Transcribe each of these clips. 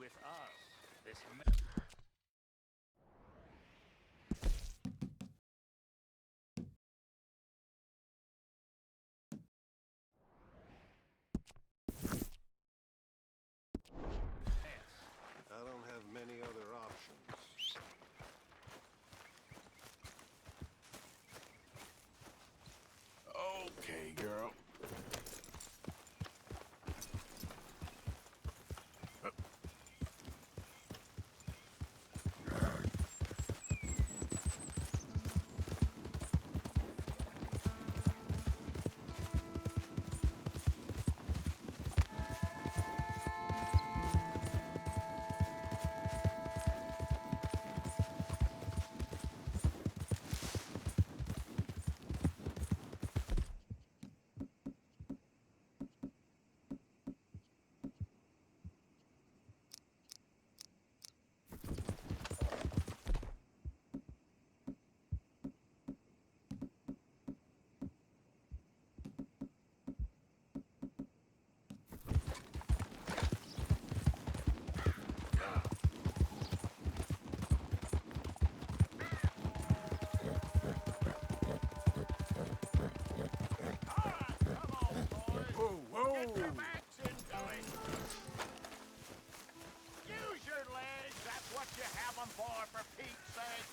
with us. This I don't have many other options. Okay, girl. Whoa, whoa! Get your backs into it! Use your legs, that's what you have them for Pete's sake!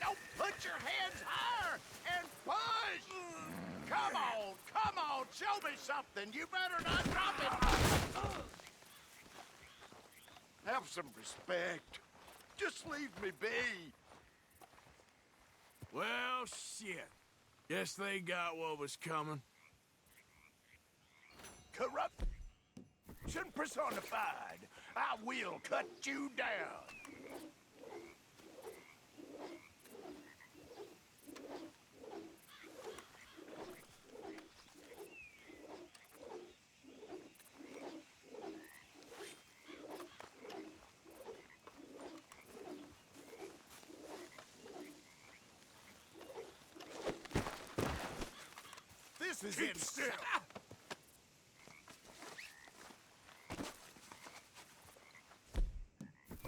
Now put your hands higher and push! Come on, show me something! You better not drop it! Have some respect. Just leave me be. Well, shit. Guess they got what was coming. Corruption personified. I will cut you down. This is Keep still.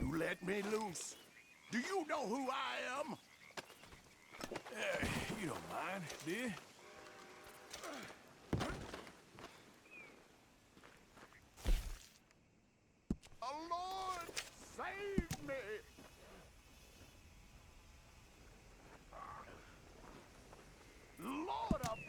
You let me loose. Do you know who I am? You don't mind, do you? Oh, Lord, save me! Lord above!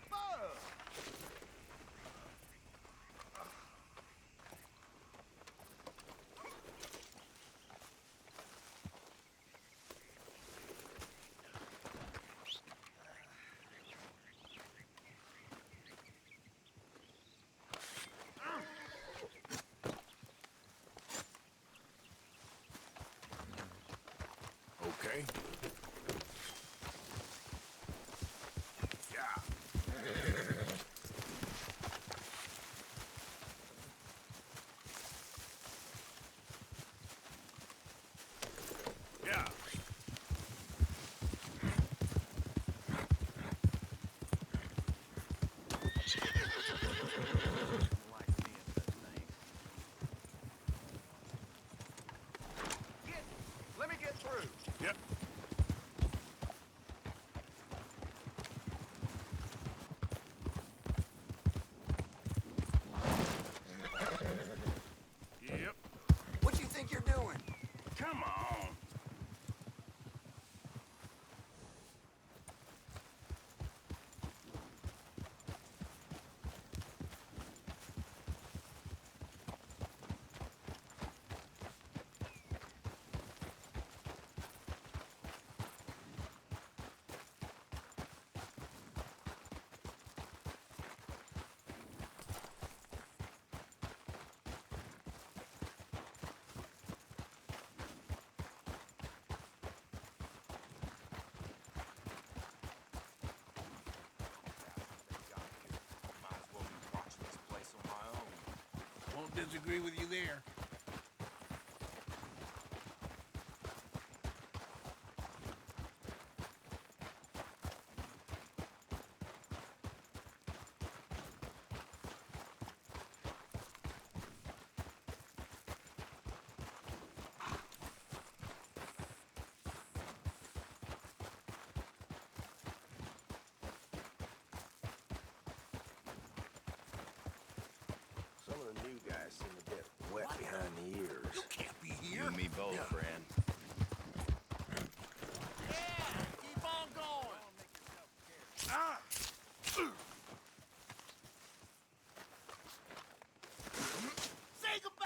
Okay. Yeah. Yeah. Let me get through. Yep. Yep. What you think you're doing? Come on. Won't disagree with you there. You guys seem a bit wet behind the ears. You can't be You here. and me both, friend. Yeah, keep on going. Ah! Say goodbye.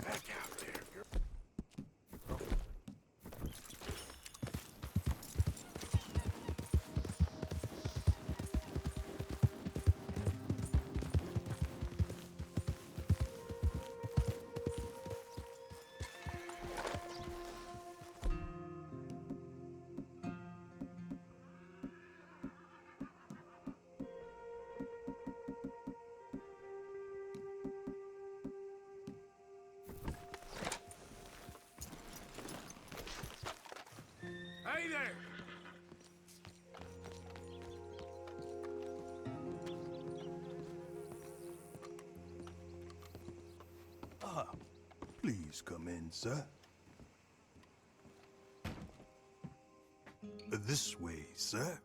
Back out there, girl. Hey there! Please come in, sir. This way, sir.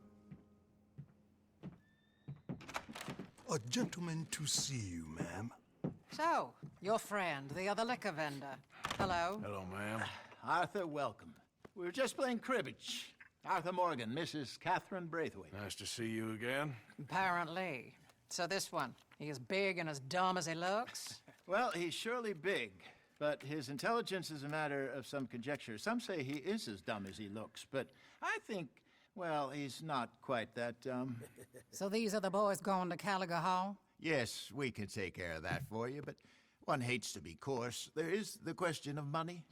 A gentleman to see you, ma'am. So, your friend, the other liquor vendor. Hello. Hello, ma'am. Arthur, welcome. We were just playing cribbage. Arthur Morgan, Mrs. Catherine Braithwaite. Nice to see you again. Apparently. So this one, he is big and as dumb as he looks? Well, he's surely big, but his intelligence is a matter of some conjecture. Some say he is as dumb as he looks, but I think, well, he's not quite that dumb. So these are the boys going to Caliga Hall? Yes, we can take care of that for you, but one hates to be coarse. There is the question of money.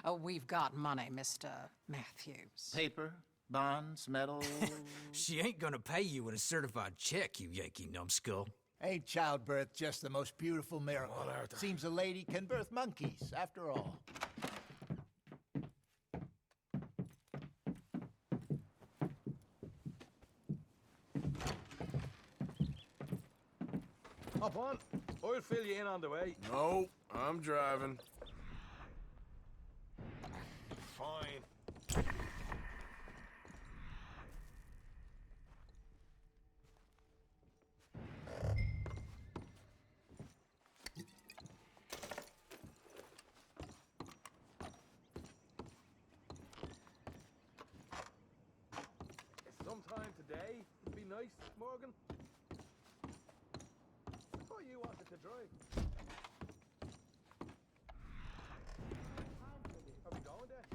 Oh, we've got money, Mr. Matthews. Paper, bonds, metal. She ain't gonna pay you with a certified check, you Yankee numbskull. Ain't childbirth just the most beautiful miracle? Seems a lady can birth monkeys, after all. Hop on. I'll fill you in on the way. No, I'm driving. Fine. Sometime today would be nice, Morgan. I thought you wanted to drive. Are we going there?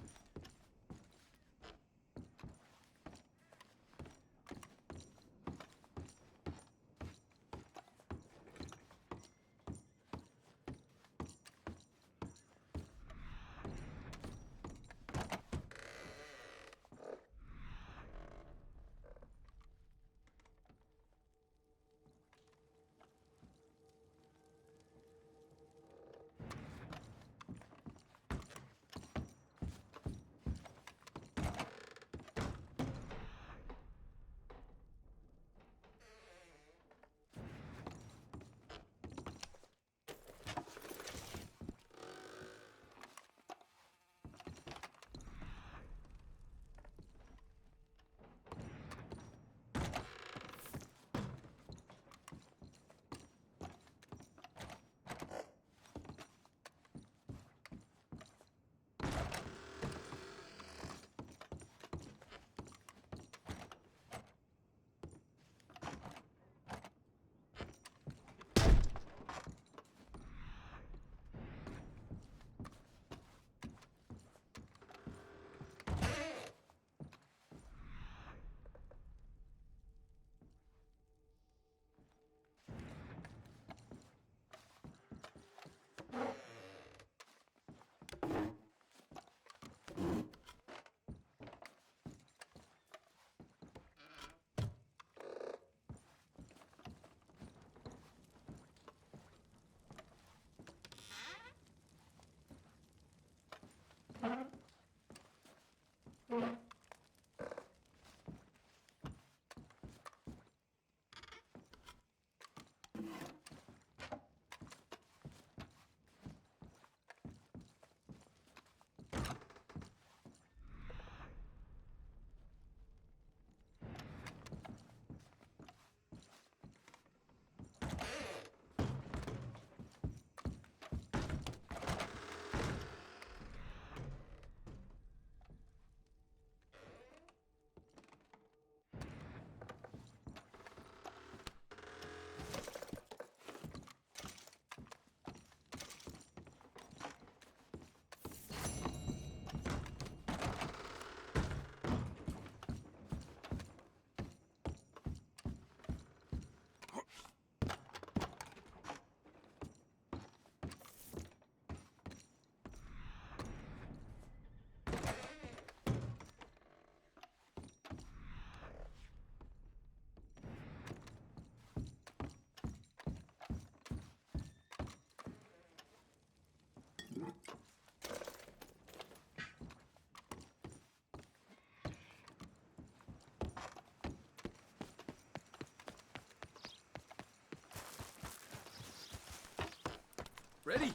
Ready?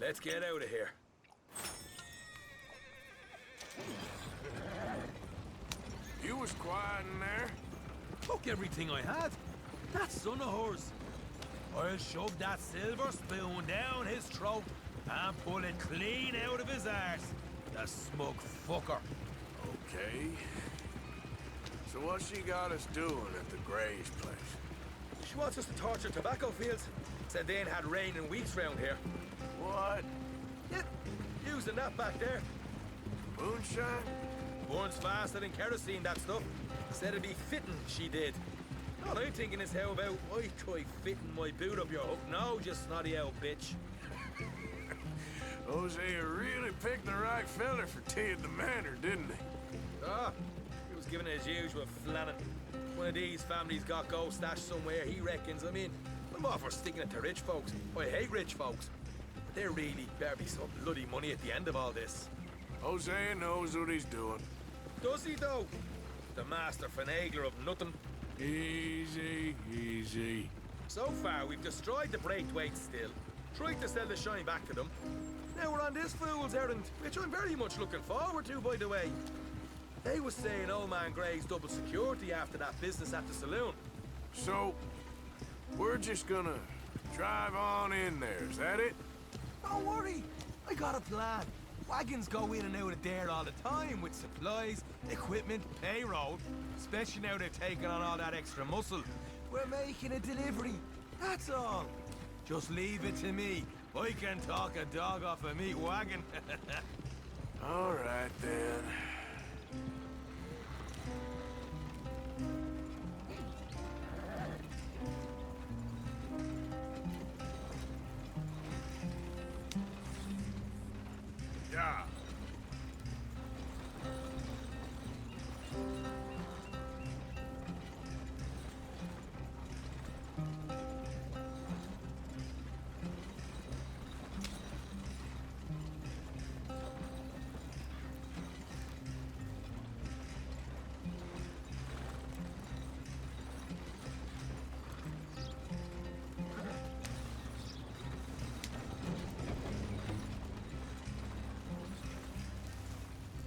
Let's get out of here. You was quiet in there. Took everything I had. That son of hers. I'll shove that silver spoon down his throat and pull it clean out of his arse. The smug fucker. Okay. So what she got us doing at the Gray's place? She wants us to torture tobacco fields. Said they ain't had rain in weeks round here. What? Yeah, using that back there. Moonshine? Burns faster than kerosene, that stuff. Said it'd be fitting, she did. All I'm thinking is how about I try fitting my boot up your hook now, just snotty old bitch. Hosea really picked the right fella for tea at the manor, didn't he? Ah, he was giving it his usual flannin'. One of these families got gold stashed somewhere, he reckons. I mean, I'm all for sticking it to rich folks. I hate rich folks. But there really better be some bloody money at the end of all this. Hosea knows what he's doing. Does he, though? The master finagler of nothing. Easy, easy. So far, we've destroyed the Braithwaite still, tried to sell the shine back to them. Now we're on this fool's errand, which I'm very much looking forward to, by the way. They was saying Old Man Gray's double security after that business at the saloon. So, we're just gonna drive on in there, is that it? Don't worry, I got a plan. Wagons go in and out of there all the time with supplies, equipment, payroll. Especially now they're taking on all that extra muscle. We're making a delivery, that's all. Just leave it to me. I can talk a dog off a meat wagon. All right, then. Yeah.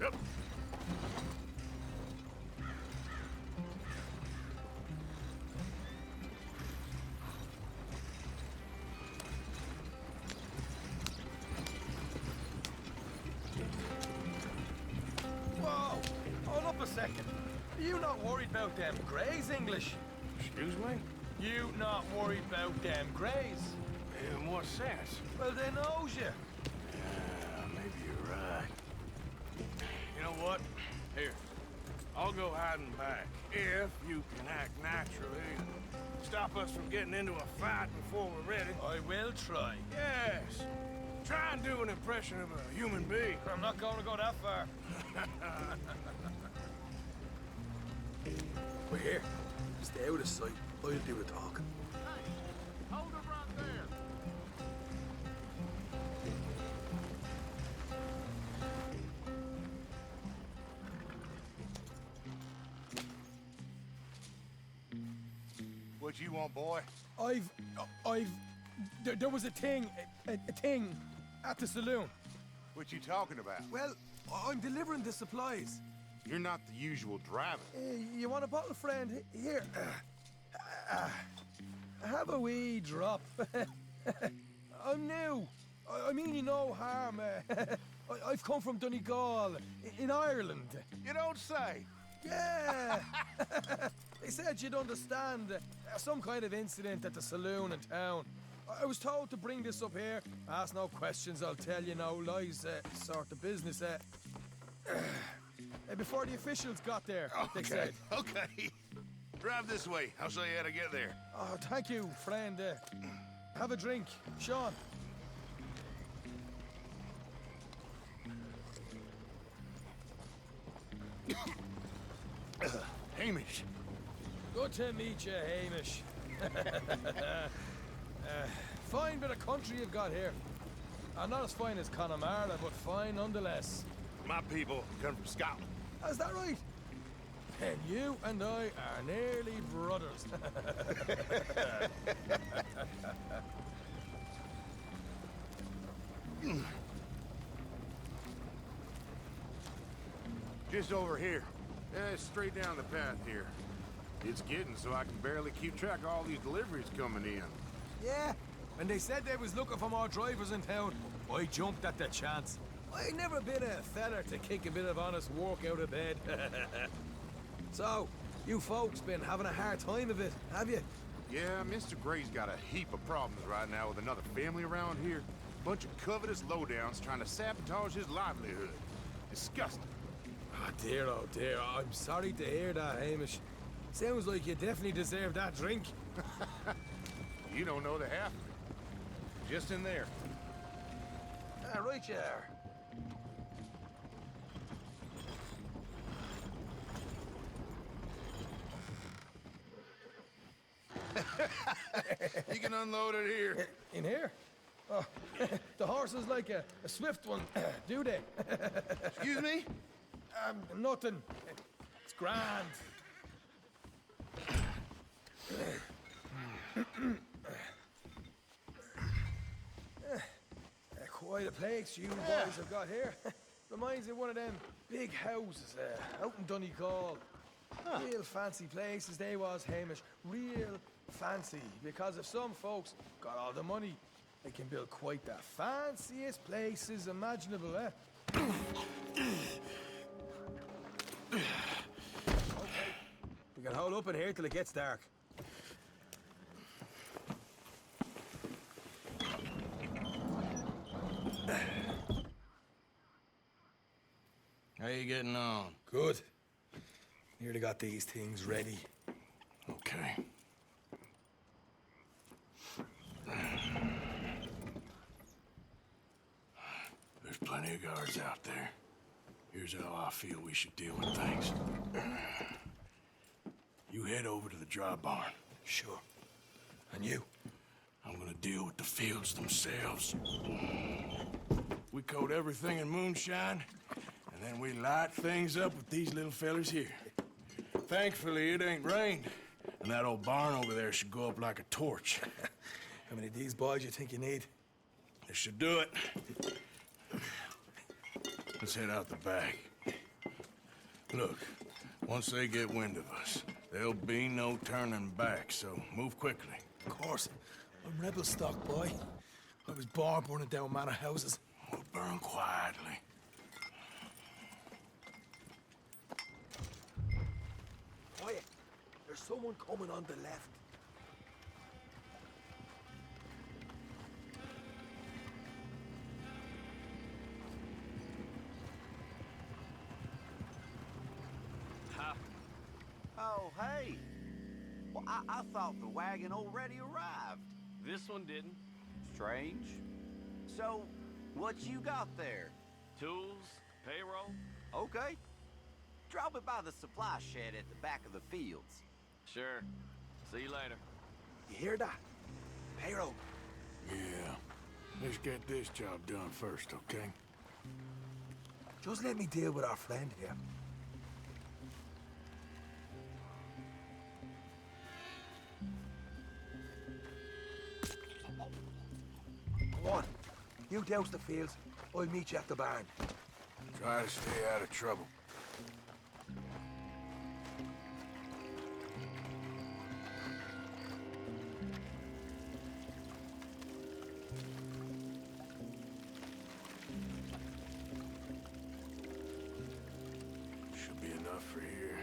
Yep. Whoa, hold up a second. Are you not worried about them Greys, English? Excuse me? You not worried about them Greys? In what sense? Well, they knows you. Yeah, maybe you're right. You know what? Here, I'll go hiding back. If you can act naturally and stop us from getting into a fight before we're ready. I will try. Yes. Try and do an impression of a human being. I'm not going to go that far. We're here. Stay out of sight. I'll do the talk. Hey, hold it right there. What you want, boy? There was a thing at the saloon. What you talking about? Well, I'm delivering the supplies. You're not the usual driver. You want a bottle, friend? Here. Have a wee drop. I'm new. I mean you no harm. I've come from Donegal, in Ireland. You don't say. Yeah. They said you'd understand. Some kind of incident at the saloon in town. I was told to bring this up here. Ask no questions, I'll tell you no lies. Sort of business. Before the officials got there, they said. Okay. Drive this way. I'll show you how to get there. Oh, thank you, friend. Have a drink, Sean. Hamish. Good to meet you, Hamish. Fine bit of country you've got here. Not as fine as Connemara, but fine nonetheless. My people come from Scotland. Is that right? And you and I are nearly brothers. Just over here. Straight down the path here. It's getting so I can barely keep track of all these deliveries coming in. Yeah, when they said they was looking for more drivers in town, I jumped at the chance. I never been a feller to kick a bit of honest work out of bed. So, you folks been having a hard time of it, have you? Yeah, Mr. Gray's got a heap of problems right now with another family around here. Bunch of covetous lowdowns trying to sabotage his livelihood. Disgusting. Oh dear, I'm sorry to hear that, Hamish. Sounds like you definitely deserve that drink. You don't know the half of it. Just in there. Right you are. You can unload it here. In here? Oh, the horse is like a swift one, do they? Excuse me? Nothing. It's grand. Quite a place you boys have got here. Reminds me of one of them big houses out in Donegal. Real fancy places they was, Hamish. Real fancy. Because if some folks got all the money, they can build quite the fanciest places imaginable, eh? Okay. We can hold up in here till it gets dark. How you getting on? Good. Nearly got these things ready. Okay. There's plenty of guards out there. Here's how I feel we should deal with things. You head over to the dry barn. Sure. And you? I'm gonna deal with the fields themselves. We coat everything in moonshine, and then we light things up with these little fellers here. Thankfully, it ain't rained, and that old barn over there should go up like a torch. How many of these boys you think you need? This should do it. Let's head out the back. Look, once they get wind of us, there'll be no turning back, so move quickly. Of course. I'm rebel stock, boy. I was born burning down manor houses. We'll burn quietly. Quiet. There's someone coming on the left. Oh, hey. Well, I thought the wagon already arrived. This one didn't. Strange. So, what you got there? Tools, payroll. Okay. Drop it by the supply shed at the back of the fields. Sure. See you later. You hear that? Payroll. Yeah. Let's get this job done first, okay? Just let me deal with our friend here. Go on. You douse the fields. I'll meet you at the barn. Try to stay out of trouble. Should be enough for here.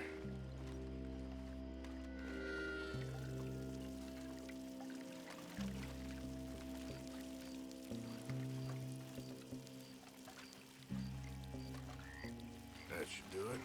That should do it.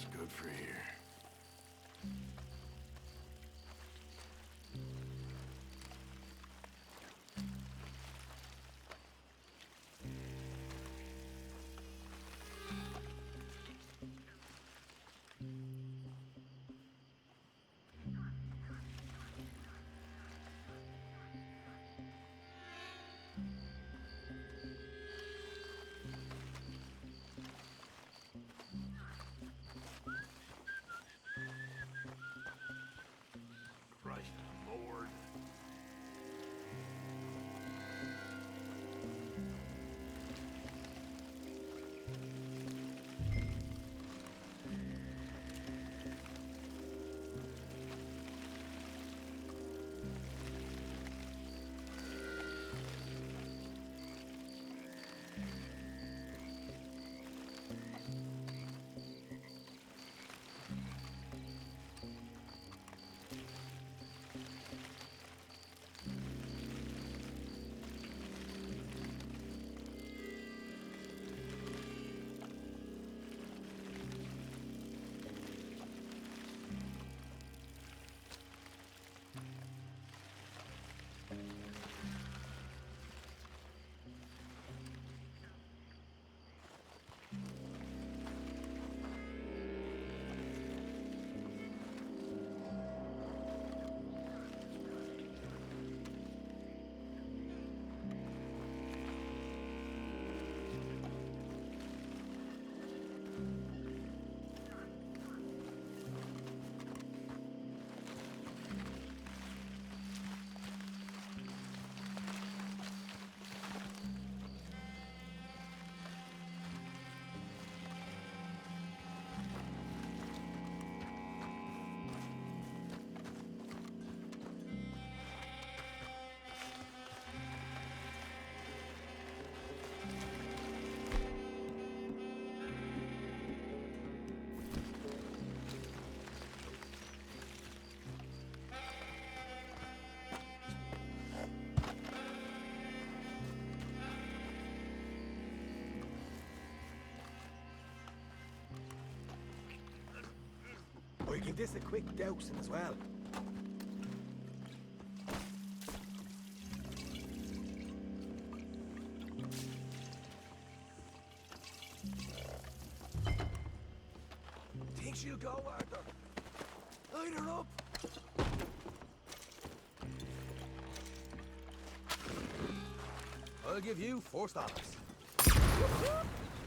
It's good for here. Christ, Lord. We can this a quick dousing as well. Think she'll go, Arthur? Line her up. I'll give you $4.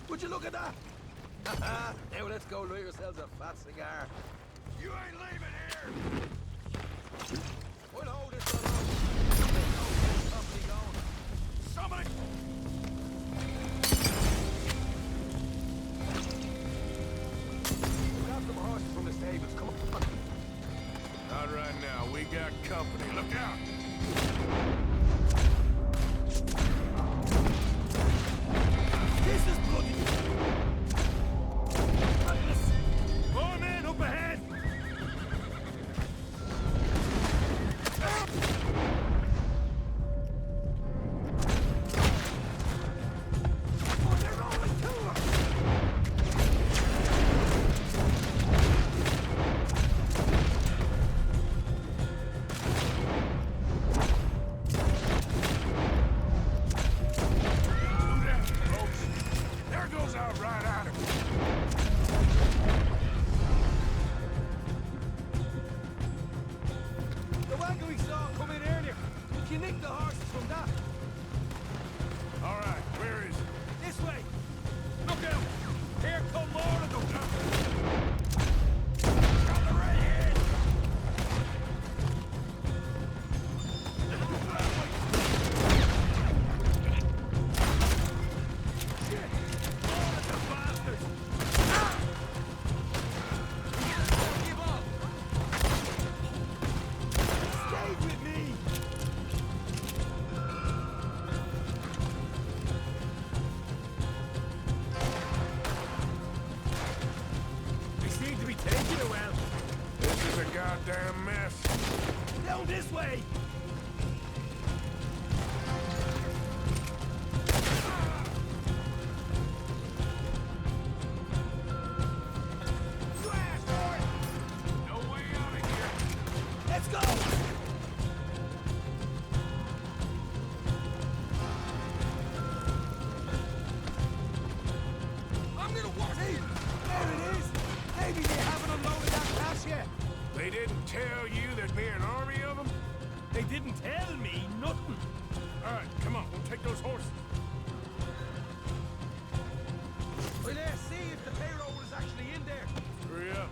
Would you look at that? Now let's go light yourselves a fat cigar. You ain't leaving here! We'll hold this one up. Company going. Somebody! Grab some horses from the stables. Come on. Not right now. We got company. Look out! This is bloody. More men up ahead. You nicked the horses from that. All right, where is it? This way. Look out. Here come more of them. On the redhead! Shit. More of them bastards. Don't give up. Stay with me. They seem to be taking it well. This is a goddamn mess. Down this way. See? There it is! Maybe they haven't unloaded that cash yet. They didn't tell you there'd be an army of them? They didn't tell me nothing. All right, come on, we'll take those horses. Well, let's see if the payroll is actually in there. Hurry up.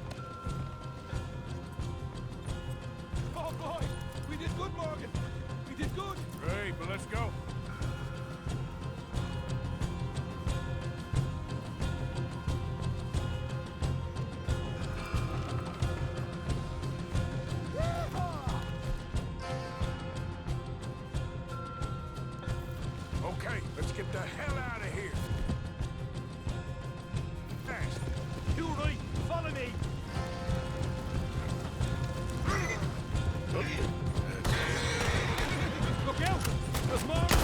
Oh boy, we did good, Morgan. We did good. Great, but let's go. Okay, let's get the hell out of here. Fast. You right. Follow me. Look out! There's more of them.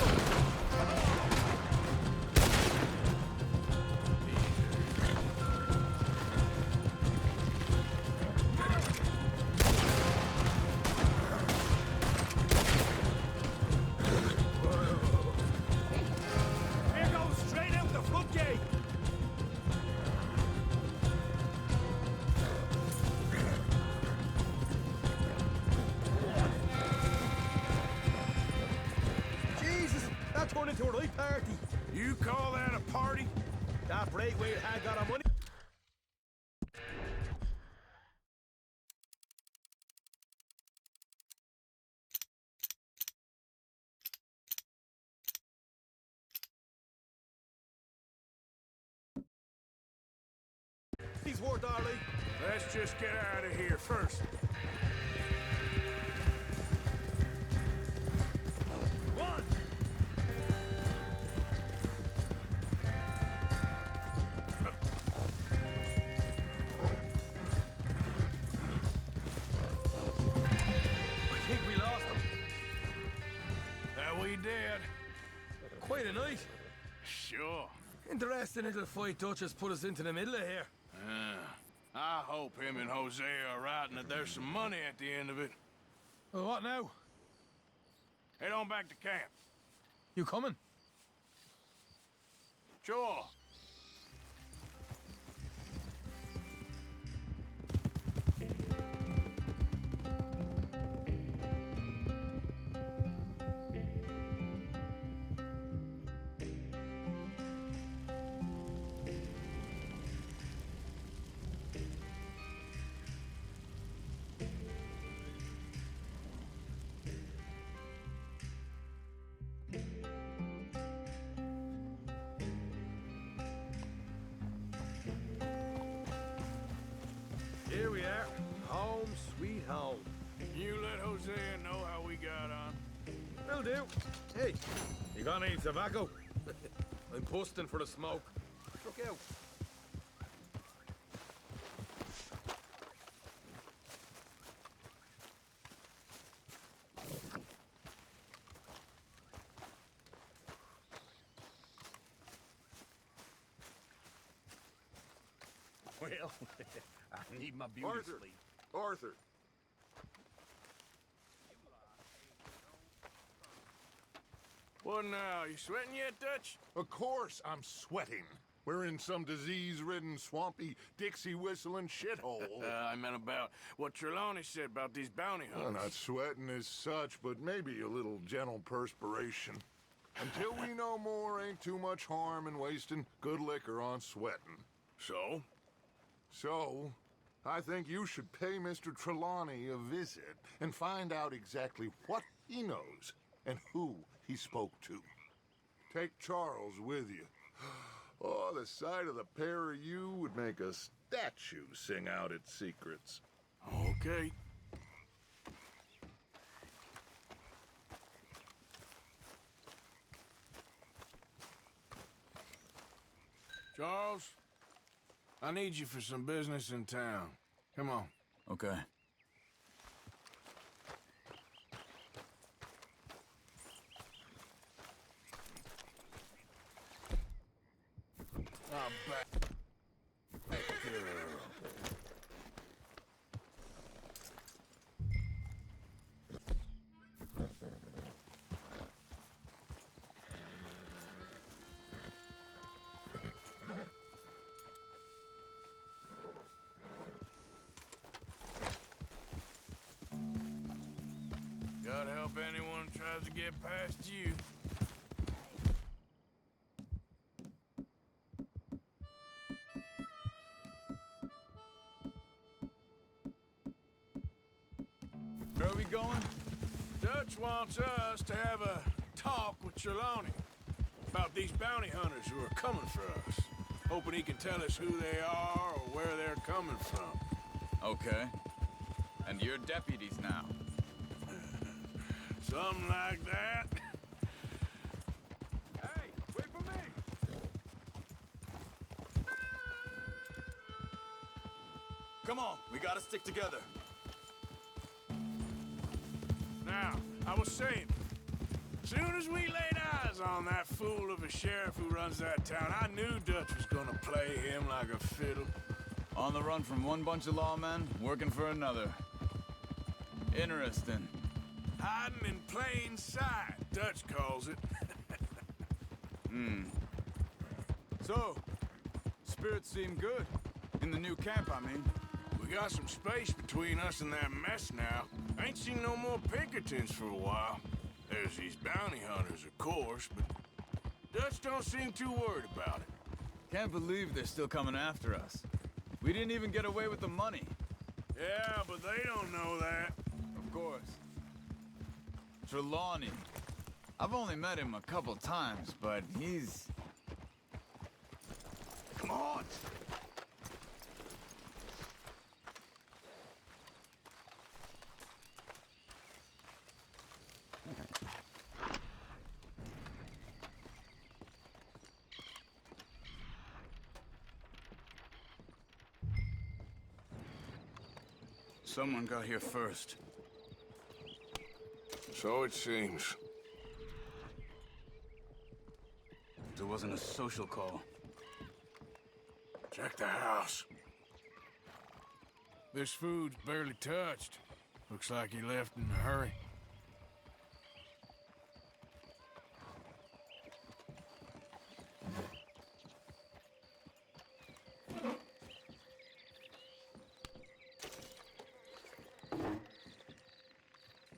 Here goes straight out the front gate. Jesus, that turned into a right party. You call that a party? That Braithwaite had got our money. He's worth our league. Let's just get out of here first. One. I think we lost him. That we did. Quite a night. Sure. Interesting little fight Dutch has put us into the middle of here. I hope him and Hosea are right and that there's some money at the end of it. Well, what now? Head on back to camp. You coming? Sure. Here we are. Home, sweet home. You let Hosea know how we got on. Will do. Hey, you got any tobacco? I'm busting for the smoke. Look out. Well, I need my beauty Arthur. sleep. Arthur. What now? You sweating yet, Dutch? Of course I'm sweating. We're in some disease-ridden, swampy, Dixie-whistling shithole. I meant about what Trelawney said about these bounty Well, hunters. not sweating as such, but maybe a little gentle perspiration. Until we know more, ain't too much harm in wasting good liquor on sweating. So? So, I think you should pay Mr. Trelawney a visit and find out exactly what he knows and who he spoke to. Take Charles with you. Oh, the sight of the pair of you would make a statue sing out its secrets. Okay. Charles, I need you for some business in town. Come on. Okay. if anyone tries to get past you. Where are we going? Dutch wants us to have a talk with Trelawney about these bounty hunters who are coming for us. Hoping he can tell us who they are or where they're coming from. Okay. And you're deputies now. Something like that. Hey, wait for me! Come on, we gotta stick together. Now, I was saying, soon as we laid eyes on that fool of a sheriff who runs that town, I knew Dutch was gonna play him like a fiddle. On the run from one bunch of lawmen, working for another. Interesting. Hiding in plain sight, Dutch calls it. So, spirits seem good. In the new camp, I mean. We got some space between us and that mess now. Ain't seen no more Pinkertons for a while. There's these bounty hunters, of course, but Dutch don't seem too worried about it. Can't believe they're still coming after us. We didn't even get away with the money. Yeah, but they don't know that. Of course. Trelawney. I've only met him a couple times, but he's... Come on! Someone got here first. So it seems. There wasn't a social call. Check the house. This food's barely touched. Looks like he left in a hurry.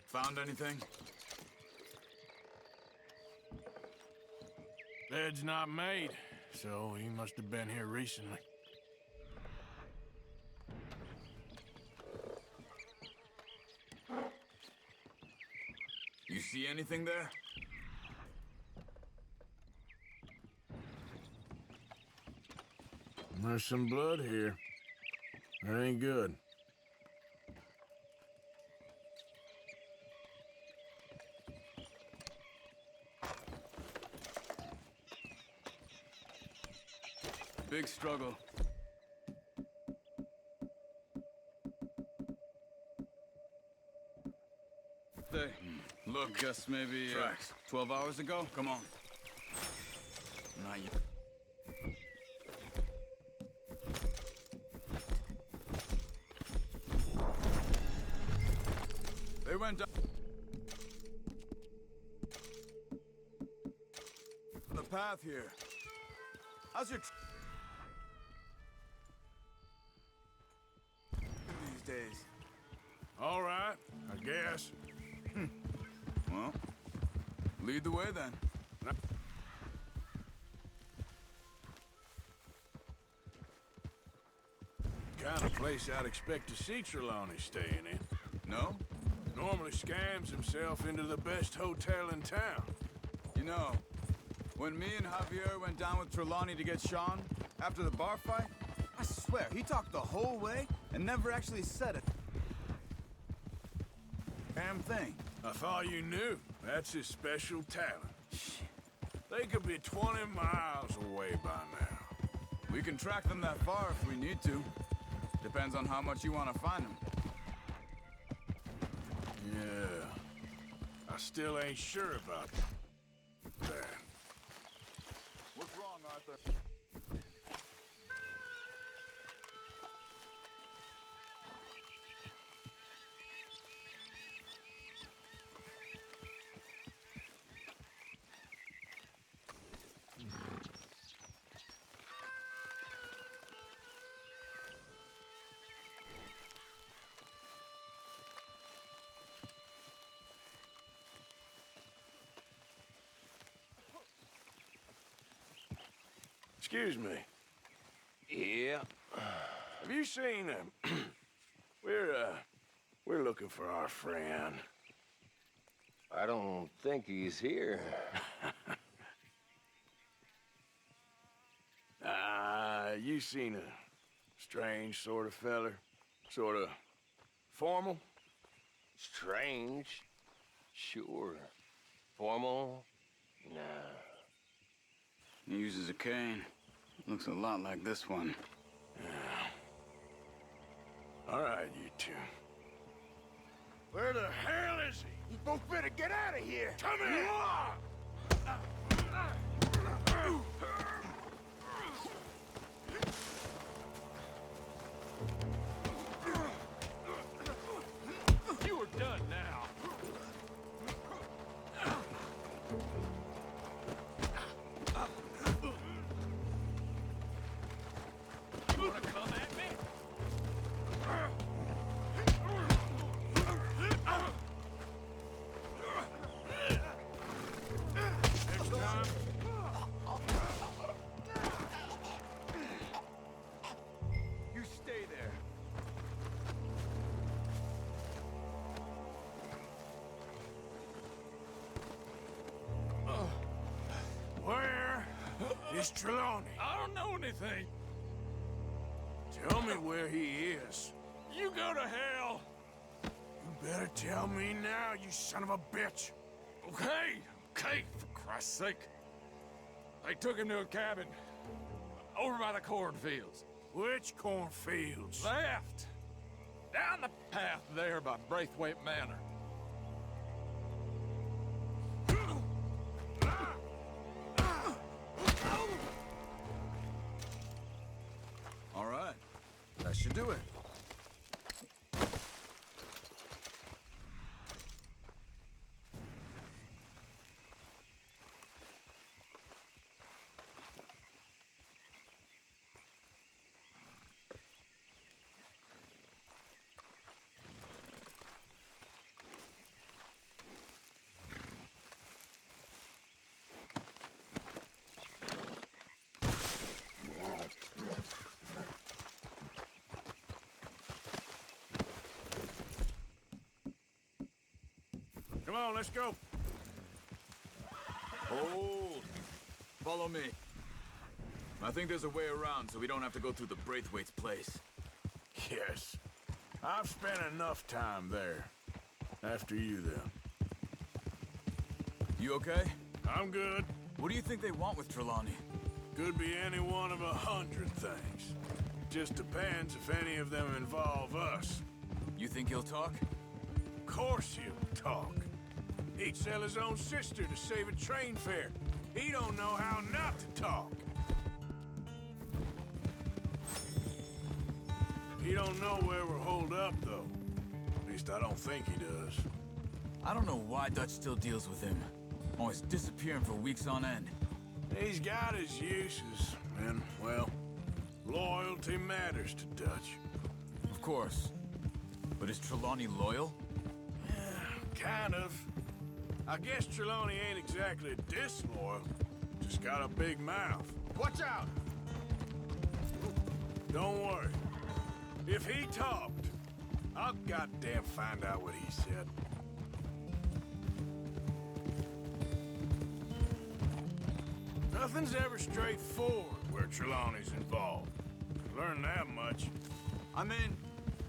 Found anything? Bed's not made, so he must have been here recently. You see anything there? There's some blood here. That ain't good. Big struggle. Hey, look, guess maybe Tracks. 12 hours ago? Come on. Not yet. They went down the path here. How's your these days? All right, I guess. Well, lead the way then. Kind of place I'd expect to see Trelawney staying in. No? Normally scams himself into the best hotel in town. You know, when me and Javier went down with Trelawney to get Sean, after the bar fight, I swear, he talked the whole way and never actually said it. Damn thing. I thought you knew. That's his special talent. They could be 20 miles away by now. We can track them that far if we need to. Depends on how much you want to find them. Yeah. I still ain't sure about that. What's wrong, Arthur? Excuse me. Yeah. Have you seen we're looking for our friend. I don't think he's here. You seen a strange sort of feller? Sort of formal? Strange? Sure. Formal? Nah. He uses a cane. Looks a lot like this one. All right, you two. Where the hell is he? You both better get out of here. Come here! You are done now. You wanna come at me? Next time. You stay there. Where is Trelawney? I don't know anything. Tell me where he is. You go to hell. You better tell me now, you son of a bitch. Okay, for Christ's sake. They took him to a cabin over by the cornfields. Which cornfields? Left. Down the path there by Braithwaite Manor. All right. That should do it. Come on, let's go. Hold. Follow me. I think there's a way around so we don't have to go through the Braithwaite's place. Yes. I've spent enough time there. After you, then. You okay? I'm good. What do you think they want with Trelawney? Could be any one of 100 things. Just depends if any of them involve us. You think he'll talk? Of course he'll talk. He'd sell his own sister to save a train fare. He don't know how not to talk. He don't know where we're holed up, though. At least I don't think he does. I don't know why Dutch still deals with him. Always disappearing for weeks on end. He's got his uses, and, well, loyalty matters to Dutch. Of course. But is Trelawney loyal? Kind of. I guess Trelawney ain't exactly disloyal. Just got a big mouth. Watch out! Don't worry. If he talked, I'll goddamn find out what he said. Nothing's ever straightforward where Trelawney's involved. Learn that much. I mean,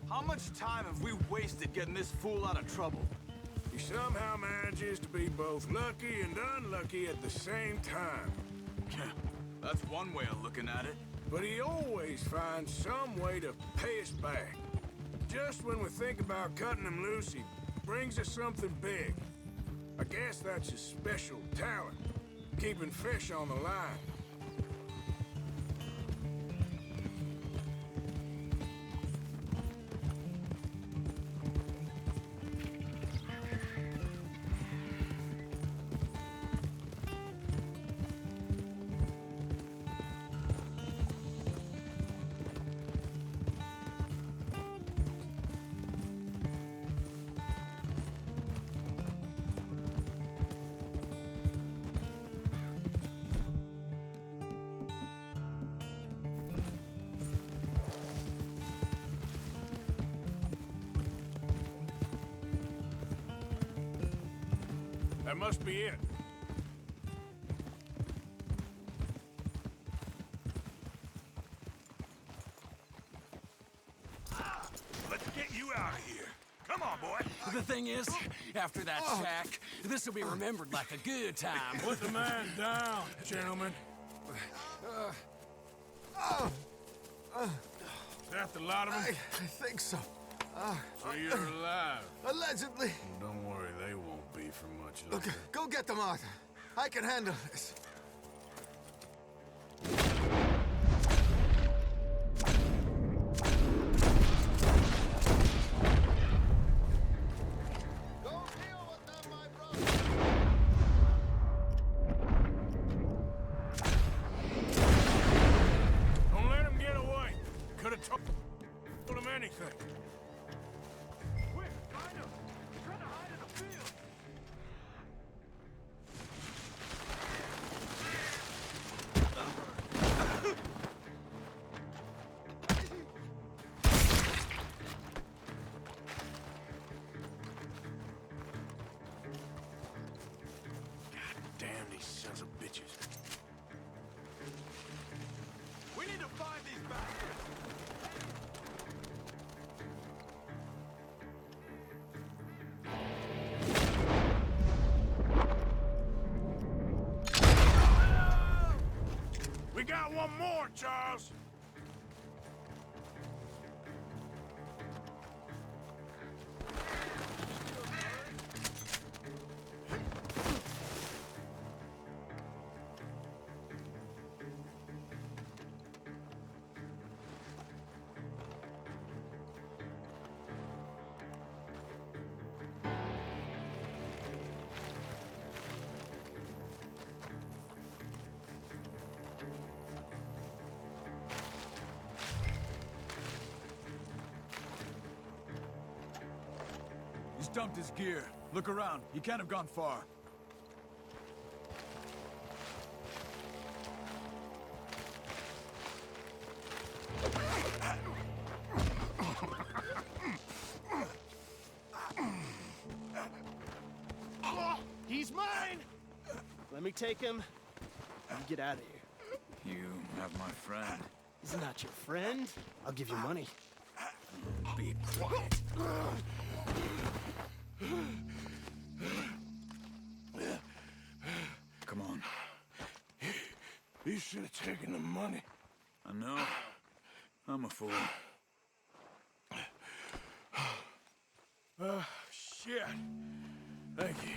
how much time have we wasted getting this fool out of trouble? He somehow manages to be both lucky and unlucky at the same time. That's one way of looking at it. But he always finds some way to pay us back. Just when we think about cutting him loose, he brings us something big. I guess that's his special talent, keeping fish on the line. That must be it. Let's get you out of here. Come on, boy. The thing is, after that shack, this will be remembered like a good time. Put the man down, gentlemen. Is that the lot of them? I think so. So you're alive. Allegedly. Don't worry, they won't be for much longer. Look, go get them, Arthur. I can handle this. Don't let him get away. Could have told him anything. Quick, find him. He's trying to hide in the field. God damn these sons of bitches. We need to find these bastards. We got one more, Charles. He's dumped his gear. Look around. He can't have gone far. He's mine! Let me take him and get out of here. You have my friend. He's not your friend. I'll give you money. Be quiet. Come on. You should have taken the money. I know. I'm a fool. Shit. Thank you.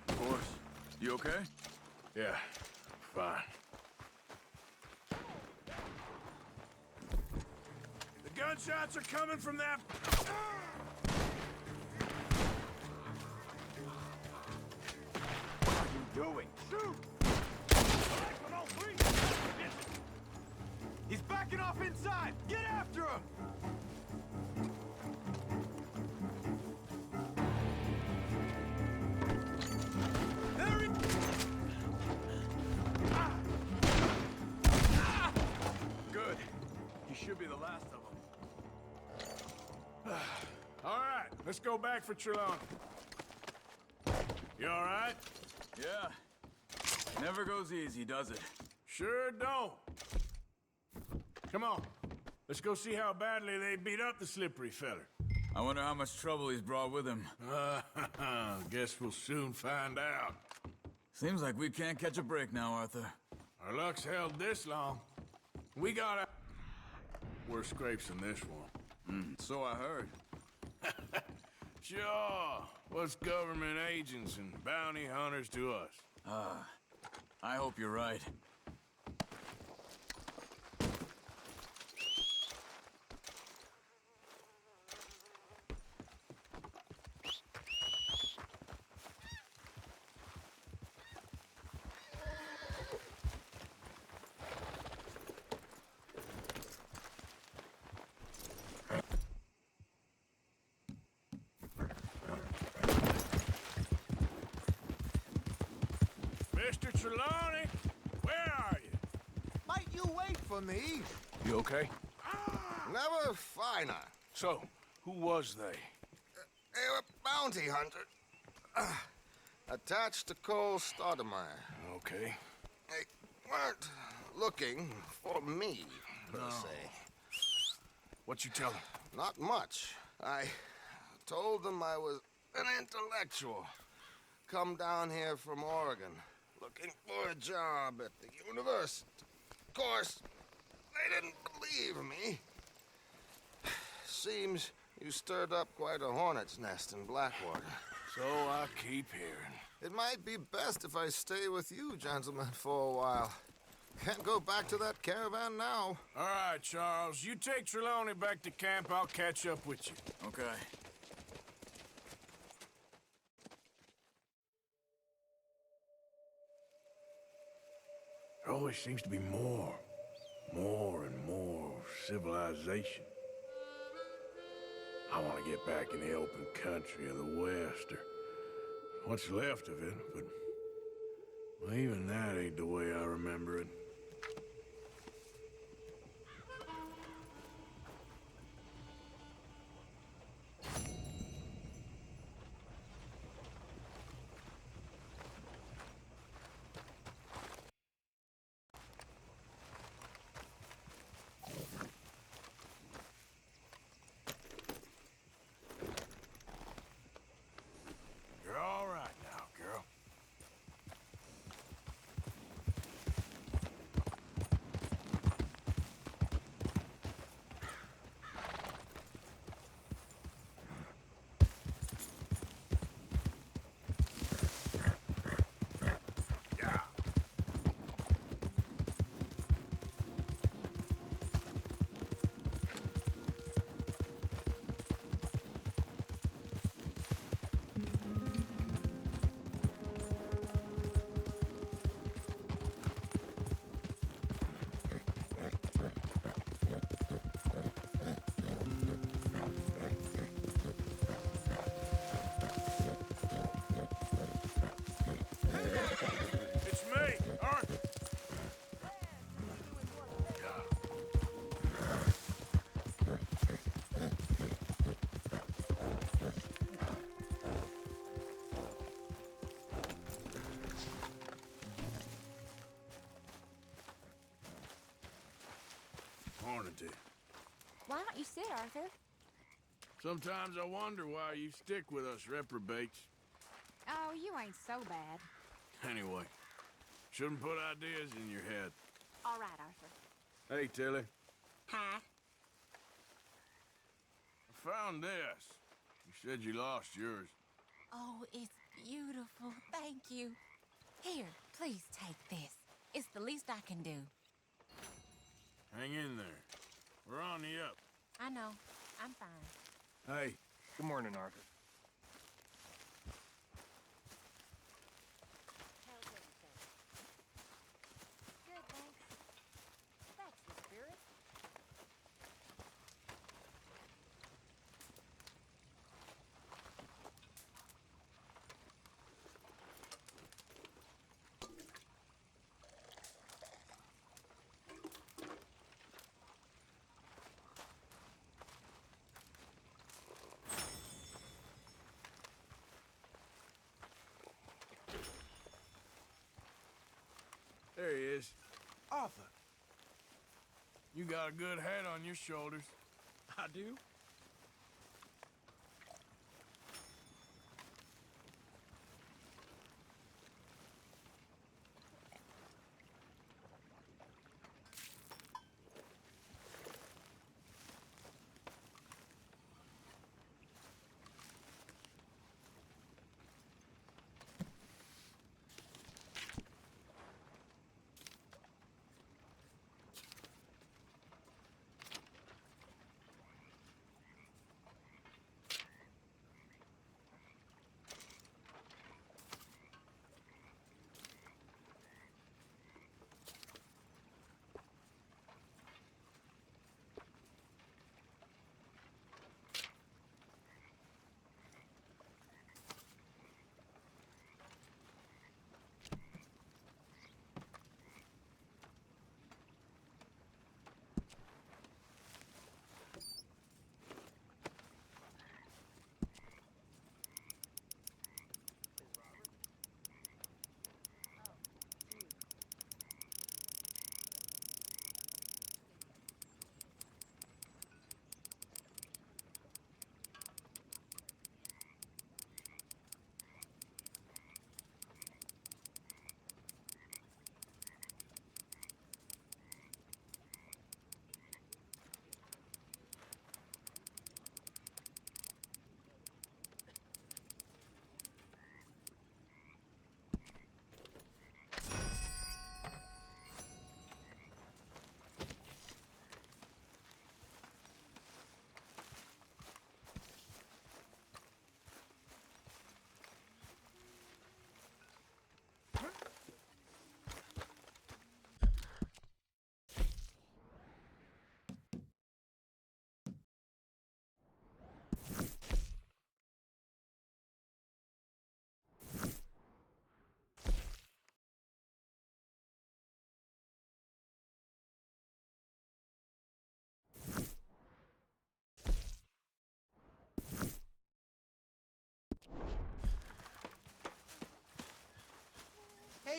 Of course. You okay? Yeah, fine. The gunshots are coming from that... What are you doing? Shoot! He's backing off inside! Get after him! There he... Good. He should be the last of them. All right, let's go back for Trelawney. You all right? Yeah. Never goes easy, does it? Sure don't. Come on. Let's go see how badly they beat up the slippery feller. I wonder how much trouble he's brought with him. Guess we'll soon find out. Seems like we can't catch a break now, Arthur. Our luck's held this long. We got worse scrapes than this one. So I heard. Sure. What's government agents and bounty hunters to us? I hope you're right. Mr. Trelawney, where are you? Might you wait for me? You okay? Never finer. So, who was they? They were bounty hunter. attached to Cole Stoudemire. Okay. They weren't looking for me, per se. What you tell them? Not much. I told them I was an intellectual. Come down here from Oregon, looking for a job at the university. Of course, they didn't believe me. Seems you stirred up quite a hornet's nest in Blackwater. So I keep hearing. It might be best if I stay with you, gentlemen, for a while. Can't go back to that caravan now. All right, Charles. You take Trelawney back to camp. I'll catch up with you. Okay. There always seems to be more and more civilization. I want to get back in the open country of the West, or what's left of it, but well, even that ain't the way I remember it. You're all right now, girl. It's me, Arthur. Morning to you. Why don't you sit, Arthur? Sometimes I wonder why you stick with us reprobates. Oh, you ain't so bad. Anyway, shouldn't put ideas in your head. All right, Arthur. Hey, Tilly. Hi. I found this. You said you lost yours. Oh, it's beautiful. Thank you. Here, please take this. It's the least I can do. Hang in there. We're on the up. I know. I'm fine. Hey. Good morning, Arthur. How's everything? Good, thanks. That's the spirit. There he is. Arthur. You got a good head on your shoulders. I do?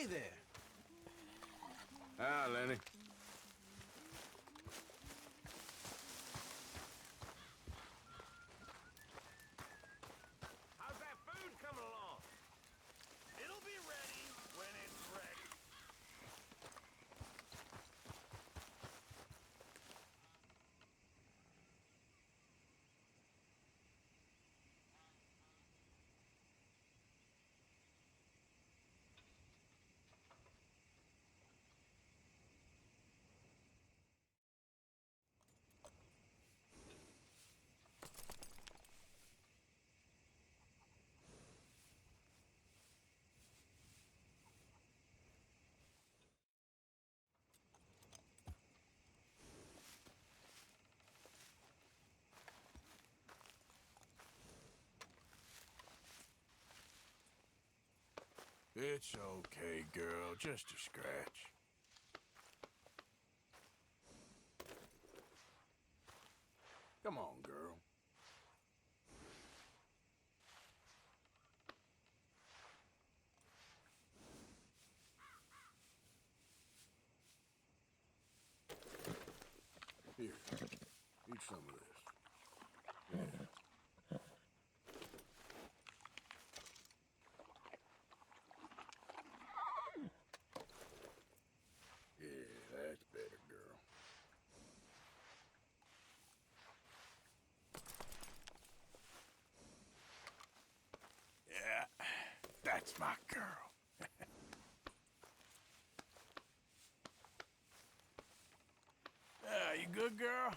Hey there. Hi, Lenny. How's that food coming along? It'll be ready when it's ready. It's okay, girl. Just a scratch. Come on, girl. Here, eat some of this. Yeah. Yeah, that's better, girl. Yeah, that's my girl. You good, girl?